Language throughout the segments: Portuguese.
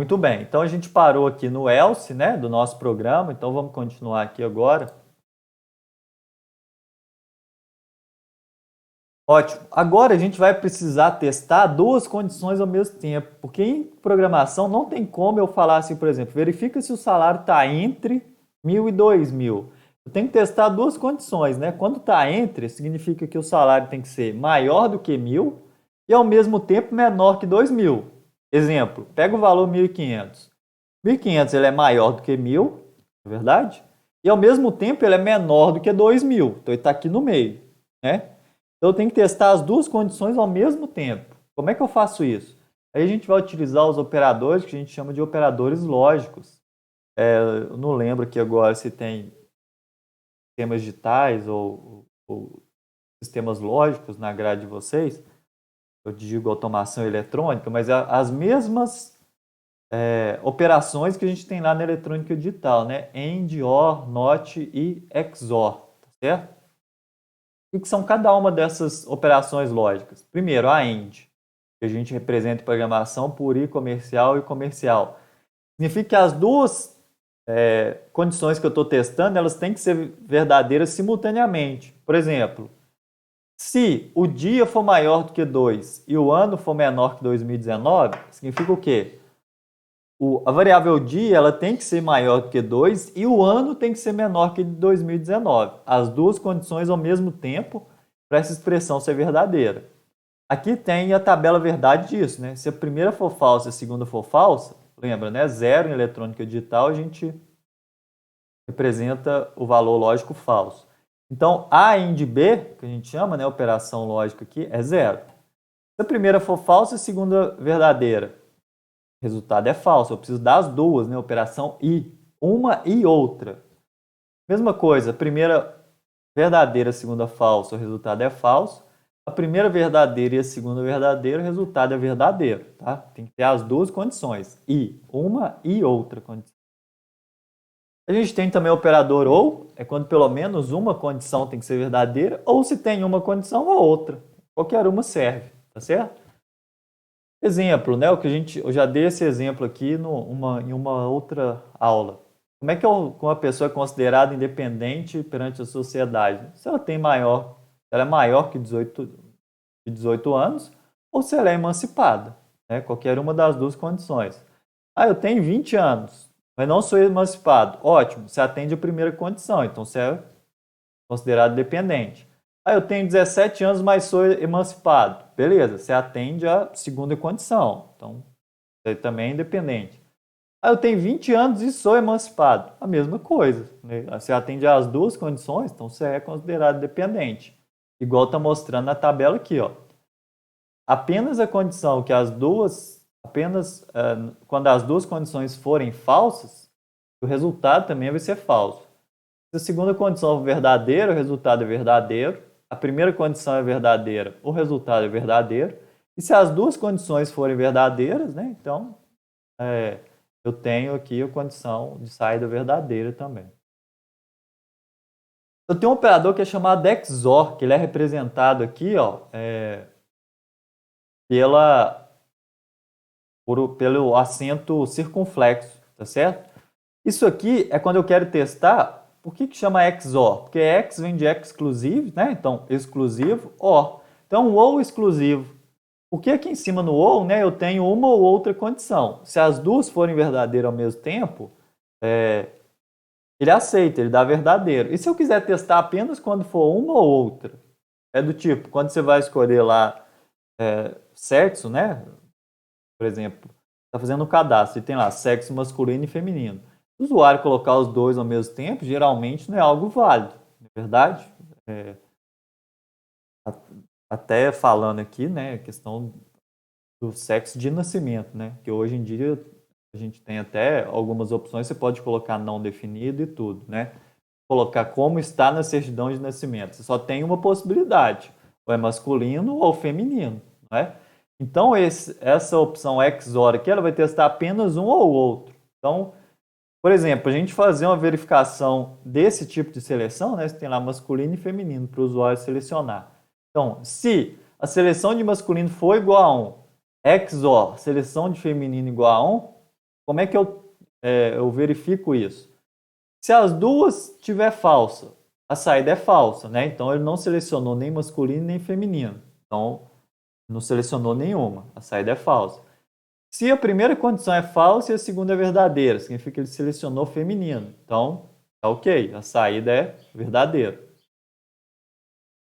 Muito bem, então a gente parou aqui no else, né, do nosso programa, então vamos continuar aqui agora. Ótimo. Agora a gente vai precisar testar duas condições ao mesmo tempo, porque em programação não tem como eu falar assim, por exemplo, verifica se o salário está entre 1.000 e 2.000. Eu tenho que testar duas condições, né? Quando está entre, significa que o salário tem que ser maior do que 1.000 e ao mesmo tempo menor que 2.000. Exemplo, pega o valor 1.500. 1.500 ele é maior do que 1.000, é verdade? E ao mesmo tempo ele é menor do que 2.000. Então ele está aqui no meio, né? Então eu tenho que testar as duas condições ao mesmo tempo. Como é que eu faço isso? Aí a gente vai utilizar os operadores que a gente chama de operadores lógicos. Eu não lembro aqui agora se tem sistemas digitais ou sistemas lógicos na grade de vocês. Eu digo automação eletrônica, mas é as mesmas operações que a gente tem lá na eletrônica digital, né? AND, OR, NOT e XOR, tá certo? O que são cada uma dessas operações lógicas? Primeiro, a AND, que a gente representa em programação por I comercial e comercial. Significa que as duas condições que eu estou testando, elas têm que ser verdadeiras simultaneamente. Por exemplo, se o dia for maior do que 2 e o ano for menor que 2019, significa o quê? A variável dia ela tem que ser maior do que 2 e o ano tem que ser menor que 2019. As duas condições ao mesmo tempo para essa expressão ser verdadeira. Aqui tem a tabela verdade disso, né? Se a primeira for falsa e a segunda for falsa, lembra, né? Zero em eletrônica digital a gente representa o valor lógico falso. Então, A AND B, que a gente chama, né, operação lógica aqui, é zero. Se a primeira for falsa e a segunda verdadeira, o resultado é falso. Eu preciso das duas, né? Operação I. Uma e outra. Mesma coisa, a primeira verdadeira, a segunda falsa, o resultado é falso. A primeira verdadeira e a segunda verdadeira, o resultado é verdadeiro. Tá? Tem que ter as duas condições. I. Uma e outra condição. A gente tem também o operador ou, é quando pelo menos uma condição tem que ser verdadeira, ou se tem uma condição ou outra. Qualquer uma serve, tá certo? Exemplo, né? Eu já dei esse exemplo aqui em uma outra aula. Como é que uma pessoa é considerada independente perante a sociedade? Se ela ela é maior que 18 anos, ou se ela é emancipada, né? Qualquer uma das duas condições. Ah, eu tenho 20 anos, mas não sou emancipado. Ótimo, você atende a primeira condição, então você é considerado dependente. Ah, eu tenho 17 anos, mas sou emancipado. Beleza, você atende a segunda condição. Então, você também é independente. Ah, eu tenho 20 anos e sou emancipado. A mesma coisa. Né? Você atende às duas condições, então você é considerado dependente. Igual está mostrando na tabela aqui, ó. Apenas a condição que quando as duas condições forem falsas, o resultado também vai ser falso. Se a segunda condição for verdadeira, o resultado é verdadeiro. A primeira condição é verdadeira, o resultado é verdadeiro. E se as duas condições forem verdadeiras, né, então eu tenho aqui a condição de saída verdadeira também. Eu tenho um operador que é chamado XOR, que ele é representado aqui ó, pelo acento circunflexo, tá certo? Isso aqui é quando eu quero testar. Por que chama XOR? Porque X vem de exclusive, né? Então, exclusivo, OR. Então, ou exclusivo. Porque aqui em cima no ou, né, eu tenho uma ou outra condição. Se as duas forem verdadeiras ao mesmo tempo, ele aceita, ele dá verdadeiro. E se eu quiser testar apenas quando for uma ou outra? É do tipo, quando você vai escolher lá sexo, né? Por exemplo, está fazendo um cadastro e tem lá sexo masculino e feminino. Se o usuário colocar os dois ao mesmo tempo, geralmente não é algo válido, não é verdade? Até falando aqui, né, a questão do sexo de nascimento, né? Que hoje em dia a gente tem até algumas opções, você pode colocar não definido e tudo, né? Colocar como está na certidão de nascimento. Você só tem uma possibilidade, ou é masculino ou feminino, não é? Então essa opção XOR aqui, ela vai testar apenas um ou outro. Então, por exemplo, a gente fazer uma verificação desse tipo de seleção, né? Você tem lá masculino e feminino para o usuário selecionar. Então, se a seleção de masculino for igual a 1, XOR, seleção de feminino igual a 1, como é que eu verifico isso? Se as duas tiver falsa, a saída é falsa, né? Então ele não selecionou nem masculino nem feminino. Então não selecionou nenhuma, a saída é falsa. Se a primeira condição é falsa e a segunda é verdadeira, significa que ele selecionou feminino. Então, tá ok, a saída é verdadeira.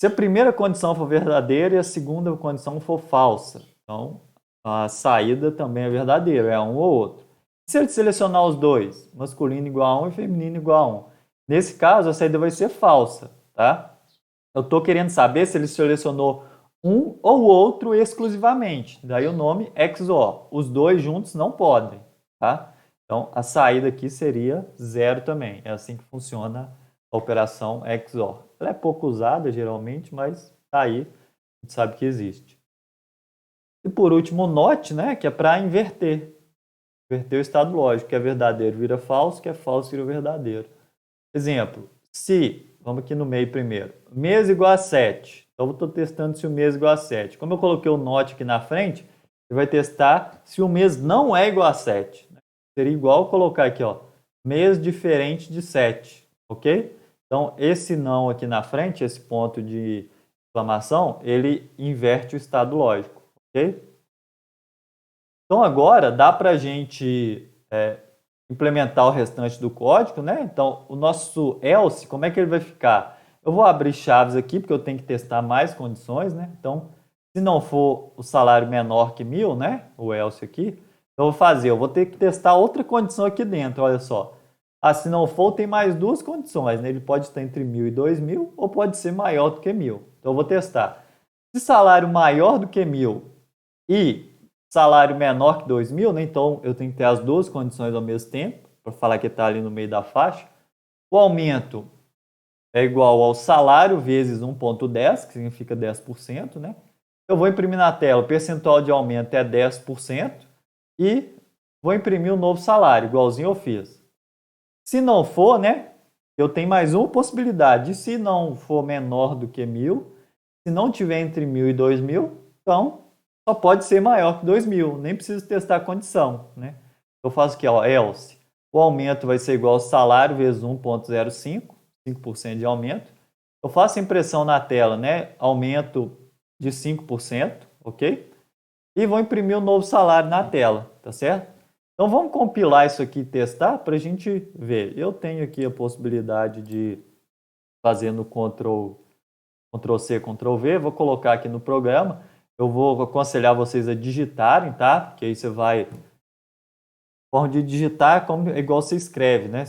Se a primeira condição for verdadeira e a segunda condição for falsa, então a saída também é verdadeira, é um ou outro. Se ele selecionar os dois, masculino igual a 1 e feminino igual a 1, nesse caso a saída vai ser falsa, tá? Eu estou querendo saber se ele selecionou um ou outro exclusivamente. Daí o nome XOR. Os dois juntos não podem, tá? Então a saída aqui seria zero também. É assim que funciona a operação XOR. Ela é pouco usada geralmente, mas tá aí, a gente sabe que existe. E por último, o NOT, né, que é para inverter. Inverter o estado lógico, que é verdadeiro vira falso, que é falso vira verdadeiro. Exemplo, se, vamos aqui no meio primeiro, mês igual a 7. Então eu estou testando se o mês é igual a 7. Como eu coloquei o NOT aqui na frente, você vai testar se o mês não é igual a 7. Seria igual colocar aqui, ó, mês diferente de 7, ok? Então esse não aqui na frente, esse ponto de exclamação, ele inverte o estado lógico, ok? Então agora dá para a gente implementar o restante do código, né? Então o nosso else, como é que ele vai ficar? Eu vou abrir chaves aqui porque eu tenho que testar mais condições, né? Então, se não for o salário menor que 1.000, né? O else aqui, eu vou ter que testar outra condição aqui dentro, olha só. Ah, se não for, tem mais duas condições, né? Ele pode estar entre 1.000 e 2.000 ou pode ser maior do que 1.000. Então eu vou testar. Se salário maior do que 1.000 e salário menor que 2.000, né? Então eu tenho que ter as duas condições ao mesmo tempo, para falar que está ali no meio da faixa. O aumento é igual ao salário vezes 1,10, que significa 10%, né? Eu vou imprimir na tela, o percentual de aumento é 10% e vou imprimir o novo salário, igualzinho eu fiz. Se não for, né? Eu tenho mais uma possibilidade. Se não for menor do que 1.000, se não tiver entre 1.000 e 2.000, então só pode ser maior que 2.000. Nem preciso testar a condição, né? Eu faço aqui, ó, else. O aumento vai ser igual ao salário vezes 1,05, 5% de aumento. Eu faço a impressão na tela, né? Aumento de 5%, ok? E vou imprimir o novo salário na tela, tá certo? Então vamos compilar isso aqui e testar para a gente ver. Eu tenho aqui a possibilidade de fazer no Ctrl C, Ctrl V, vou colocar aqui no programa. Eu vou aconselhar vocês a digitarem, tá? Porque aí você vai. Forma de digitar é igual você escreve, né?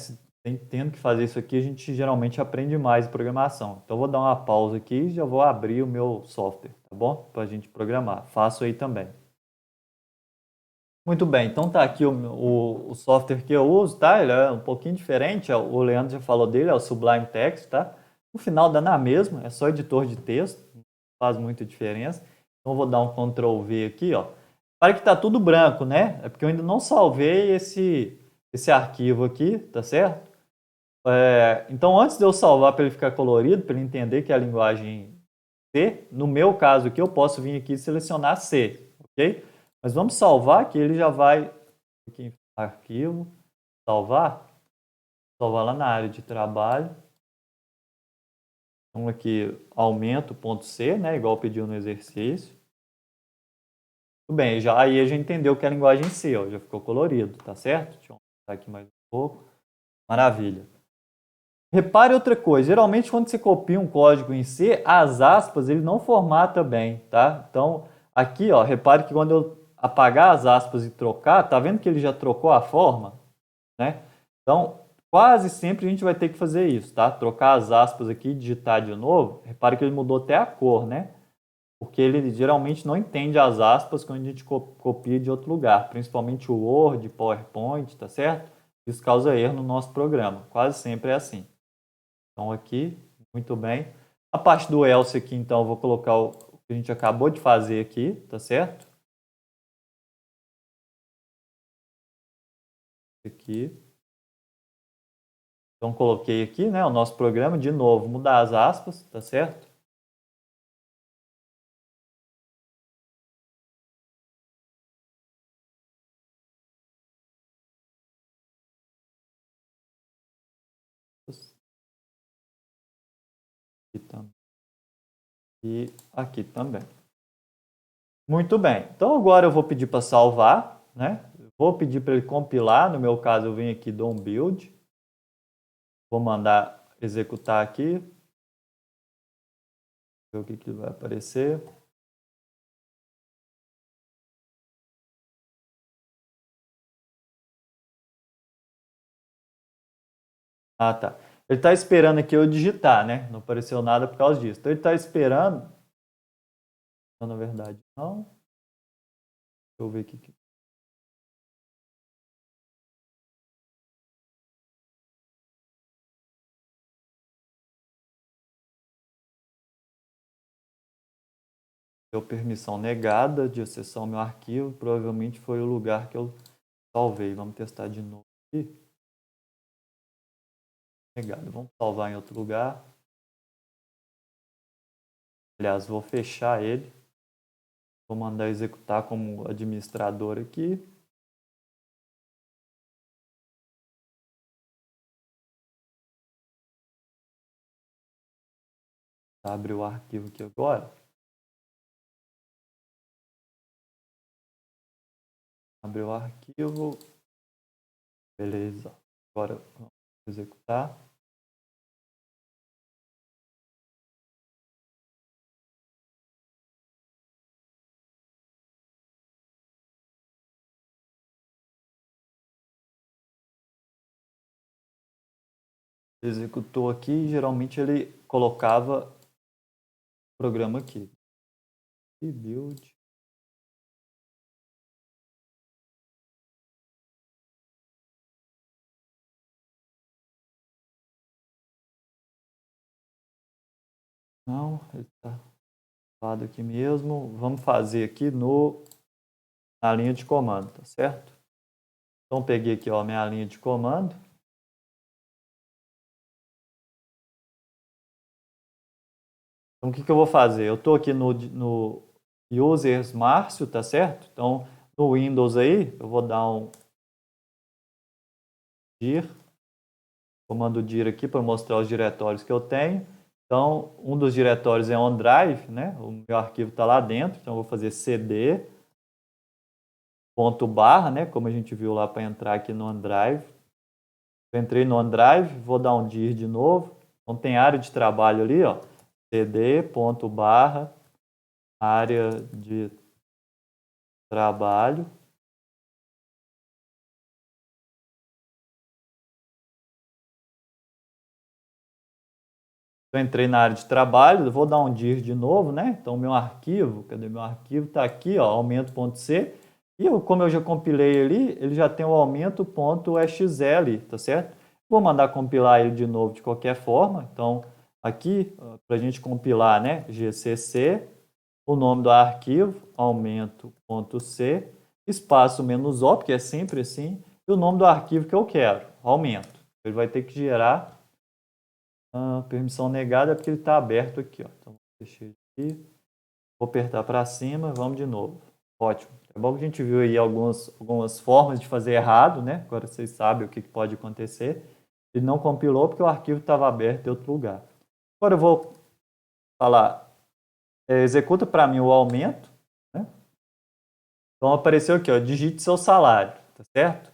Tendo que fazer isso aqui, a gente geralmente aprende mais em programação. Então, eu vou dar uma pausa aqui e já vou abrir o meu software, tá bom? Para a gente programar. Faço aí também. Muito bem, então tá aqui o software que eu uso, tá? Ele é um pouquinho diferente, o Leandro já falou dele, é o Sublime Text, tá? No final dá na mesma, é só editor de texto, não faz muita diferença. Então eu vou dar um Ctrl V aqui, ó. Para que tá tudo branco, né? É porque eu ainda não salvei esse arquivo aqui, tá certo? Então antes de eu salvar para ele ficar colorido, para ele entender que é a linguagem C, no meu caso aqui eu posso vir aqui e selecionar C, ok? Mas vamos salvar que ele já vai aqui em arquivo, salvar lá na área de trabalho. Então aqui aumento ponto C, né, igual pediu no exercício. Tudo bem, aí a gente entendeu que é a linguagem C, ó, já ficou colorido, tá certo? Deixa eu aumentar aqui mais um pouco. Maravilha. Repare outra coisa, geralmente quando você copia um código em C, as aspas ele não formata bem, tá? Então, aqui, ó, repare que quando eu apagar as aspas e trocar, tá vendo que ele já trocou a forma, né? Então, quase sempre a gente vai ter que fazer isso, tá? Trocar as aspas aqui e digitar de novo. Repare que ele mudou até a cor, né? Porque ele geralmente não entende as aspas quando a gente copia de outro lugar, principalmente o Word, PowerPoint, tá certo? Isso causa erro no nosso programa, quase sempre é assim. Então aqui, muito bem. A parte do else aqui, então, eu vou colocar o que a gente acabou de fazer aqui, tá certo? Aqui. Então coloquei aqui, né, o nosso programa, de novo, mudar as aspas, tá certo? Aqui também. E aqui também. Muito bem. Então agora eu vou pedir para salvar, né? Vou pedir para ele compilar. No meu caso, eu venho aqui, dou um build. Vou mandar executar aqui. Ver o que vai aparecer. Ah, tá. Ele está esperando aqui eu digitar, né? Não apareceu nada por causa disso. Então ele está esperando. Não, na verdade, não. Deixa eu ver aqui. Deu permissão negada de acessar ao meu arquivo. Provavelmente foi o lugar que eu salvei. Vamos testar de novo aqui. Negado. Vamos salvar em outro lugar. Aliás, vou fechar ele. Vou mandar executar como administrador aqui. Abre o arquivo aqui agora. Abre o arquivo. Beleza. Agora vamos executar. Executou aqui, geralmente ele colocava o programa aqui. E build. Não, ele está salvado aqui mesmo. Vamos fazer aqui na linha de comando, tá certo? Então peguei aqui, ó, minha linha de comando. Então, o que eu vou fazer? Eu estou aqui no users Márcio, tá certo? Então, no Windows aí, eu vou dar um dir, comando dir aqui para mostrar os diretórios que eu tenho. Então, um dos diretórios é OneDrive, né? O meu arquivo está lá dentro, então eu vou fazer cd ponto barra, né? Como a gente viu lá para entrar aqui no OneDrive. Eu entrei no OneDrive, vou dar um dir de novo. Então, tem área de trabalho ali, ó. cd ponto barra área de trabalho. Eu entrei na área de trabalho, vou dar um dir de novo, né? Então, meu arquivo, cadê meu arquivo? Está aqui, ó, aumento.c. E como eu já compilei ele já tem o aumento.exe, tá certo? Vou mandar compilar ele de novo de qualquer forma. Então, aqui, para a gente compilar, né? gcc, o nome do arquivo, aumento.c, espaço "-o", porque é sempre assim, e o nome do arquivo que eu quero, aumento. Ele vai ter que gerar permissão negada porque ele está aberto aqui, ó. Então, deixa ele aqui. Vou apertar para cima, vamos de novo. Ótimo. É bom que a gente viu aí algumas formas de fazer errado, né? Agora vocês sabem o que pode acontecer. Ele não compilou porque o arquivo estava aberto em outro lugar. Agora eu vou falar, executa para mim o aumento, né? Então apareceu aqui, ó, digite seu salário, tá certo?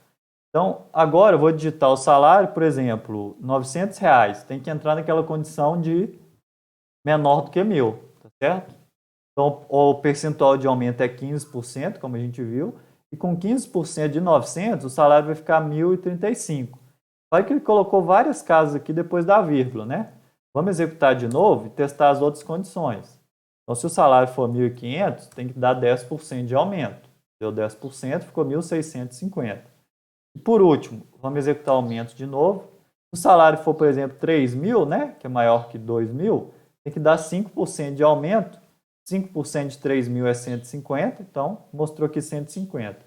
Então, agora eu vou digitar o salário, por exemplo, R$900. Tem que entrar naquela condição de menor do que 1.000, tá certo? Então, o percentual de aumento é 15%, como a gente viu, e com 15% de 900, o salário vai ficar 1.035. Olha que ele colocou várias casas aqui depois da vírgula, né? Vamos executar de novo e testar as outras condições. Então, se o salário for 1.500, tem que dar 10% de aumento. Deu 10%, ficou 1.650. E por último, vamos executar o aumento de novo. Se o salário for, por exemplo, 3.000, né, que é maior que 2.000, tem que dar 5% de aumento. 5% de 3.000 é 150, então mostrou aqui 150.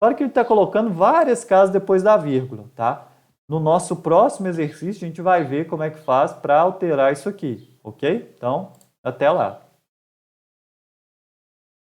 Claro que ele está colocando várias casas depois da vírgula, tá? No nosso próximo exercício, a gente vai ver como é que faz para alterar isso aqui, ok? Então, até lá.